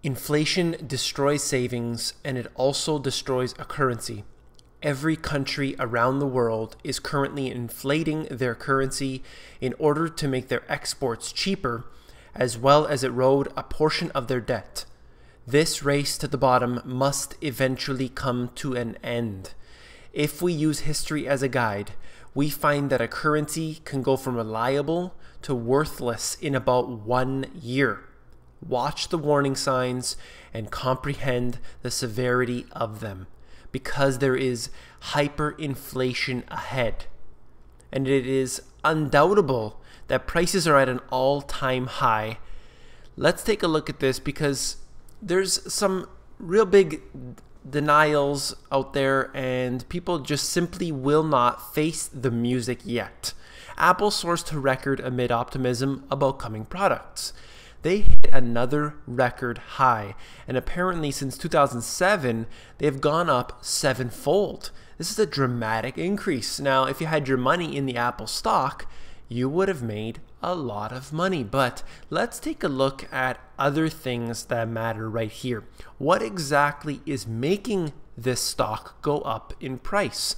Inflation destroys savings, and it also destroys a currency. Every country around the world is currently inflating their currency in order to make their exports cheaper, as well as erode a portion of their debt. This race to the bottom must eventually come to an end. If we use history as a guide, we find that a currency can go from reliable to worthless in about 1 year. Watch the warning signs and comprehend the severity of them, because there is hyperinflation ahead. And it is undoubtable that prices are at an all-time high. Let's take a look at this, because there's some real big denials out there and people just simply will not face the music yet. Apple soars to record amid optimism about coming products. They hit another record high, and apparently since 2007, they've gone up 7-fold. This is a dramatic increase. Now, if you had your money in the Apple stock, you would have made a lot of money. But let's take a look at other things that matter right here. What exactly is making this stock go up in price?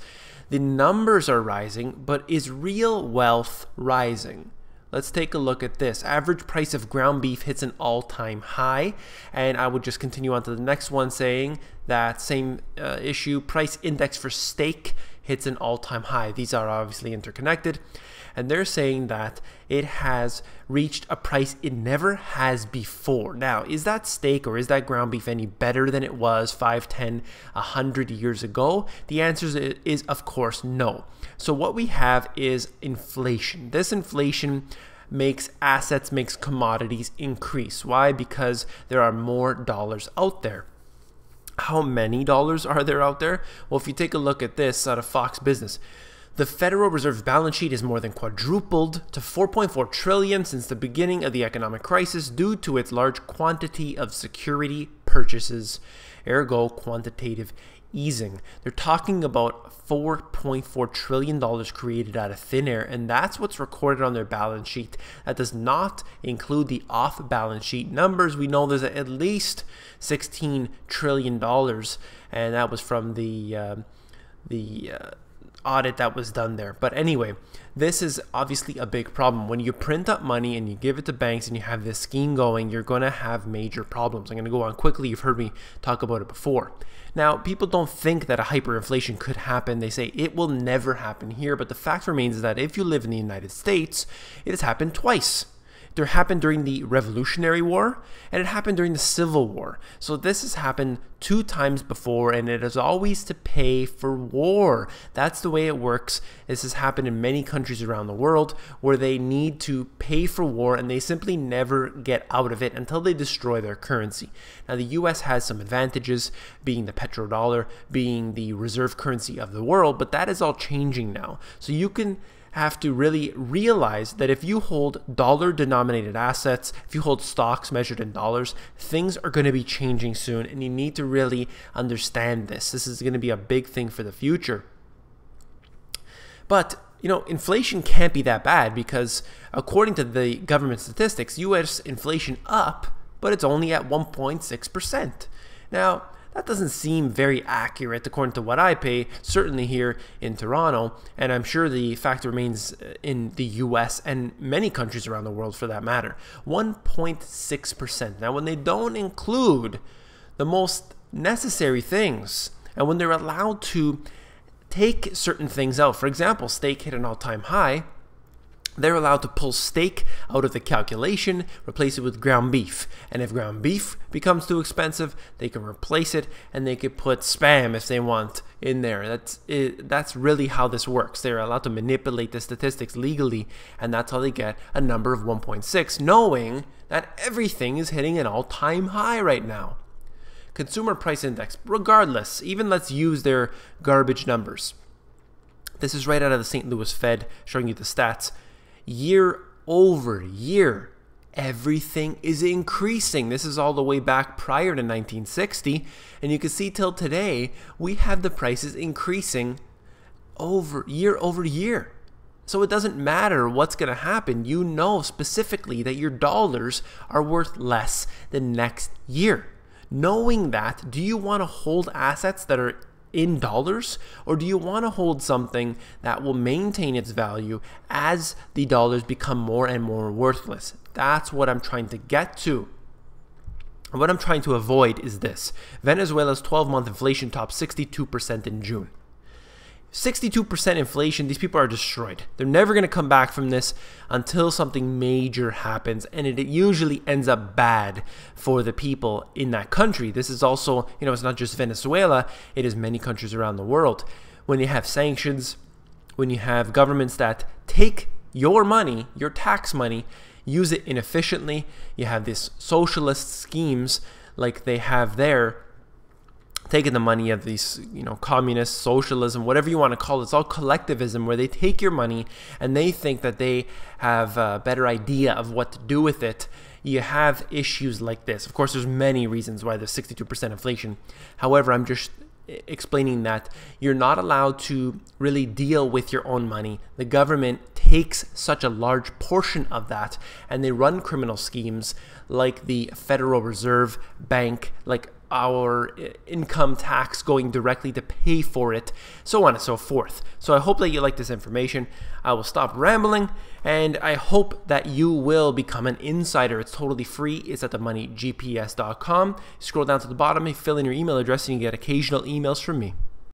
The numbers are rising, but is real wealth rising? Let's take a look at this. Average price of ground beef hits an all-time high. And I would just continue on to the next one saying that same issue. Price index for steak hits an all-time high. These are obviously interconnected. And they're saying that it has reached a price it never has before. Now, is that steak or is that ground beef any better than it was 5, 10, 100 years ago? The answer is of course no. So what we have is inflation. This inflation makes assets, makes commodities increase. Why? Because there are more dollars out there. How many dollars are there out there? Well, if you take a look at this out of Fox Business, the Federal Reserve's balance sheet has more than quadrupled to $4.4 trillion since the beginning of the economic crisis due to its large quantity of security purchases, ergo quantitative easing. They're talking about $4.4 trillion created out of thin air, and that's what's recorded on their balance sheet. That does not include the off-balance sheet numbers. We know there's at least $16 trillion, and that was from the audit that was done there. But anyway, this is obviously a big problem. When you print up money and you give it to banks and you have this scheme going, you're going to have major problems. I'm going to go on quickly. You've heard me talk about it before. Now, people don't think that a hyperinflation could happen. They say it will never happen here. But the fact remains is that if you live in the United States, it has happened twice. It happened during the Revolutionary War, and it happened during the Civil War. So this has happened 2 times before, and it is always to pay for war. That's the way it works. This has happened in many countries around the world where they need to pay for war, and they simply never get out of it until they destroy their currency. Now, the US has some advantages, being the petrodollar, being the reserve currency of the world, but that is all changing now. So you can have to really realize that if you hold dollar-denominated assets, if you hold stocks measured in dollars, things are going to be changing soon, and you need to really understand this. This is going to be a big thing for the future. But, you know, inflation can't be that bad because according to the government statistics, US inflation up, but it's only at 1.6%. Now, that doesn't seem very accurate according to what I pay, certainly here in Toronto, and I'm sure the fact remains in the US and many countries around the world for that matter. 1.6%. Now, when they don't include the most necessary things, and when they're allowed to take certain things out, for example, steak hit an all-time high, they're allowed to pull steak out of the calculation, replace it with ground beef. And if ground beef becomes too expensive, they can replace it and they could put Spam if they want in there. That's really how this works. They're allowed to manipulate the statistics legally, and that's how they get a number of 1.6, knowing that everything is hitting an all-time high right now. Consumer Price Index, regardless, even let's use their garbage numbers. This is right out of the St. Louis Fed, showing you the stats. Year over year, everything is increasing. This is all the way back prior to 1960, and you can see till today we have the prices increasing over year. So it doesn't matter what's going to happen. You know specifically that your dollars are worth less the next year. Knowing that, do you want to hold assets that are in dollars, or do you want to hold something that will maintain its value as the dollars become more and more worthless? That's what I'm trying to get to. And what I'm trying to avoid is this. Venezuela's 12-month inflation topped 62% in June. 62% inflation, these people are destroyed. They're never going to come back from this until something major happens, and it usually ends up bad for the people in that country. This is also, it's not just Venezuela, it is many countries around the world. When you have sanctions, when you have governments that take your money, your tax money, use it inefficiently, you have these socialist schemes like they have there, taking the money of these, communist, socialism, whatever you want to call it. It's all collectivism, where they take your money and they think that they have a better idea of what to do with it. You have issues like this. Of course, there's many reasons why there's 62% inflation. However, I'm just explaining that you're not allowed to really deal with your own money. The government takes such a large portion of that, and they run criminal schemes like the Federal Reserve Bank, like our income tax going directly to pay for it, so on and so forth. So I hope that you like this information. I will stop rambling, and I hope that you will become an insider. It's totally free. It's at themoneygps.com. Scroll down to the bottom and fill in your email address, and you get occasional emails from me.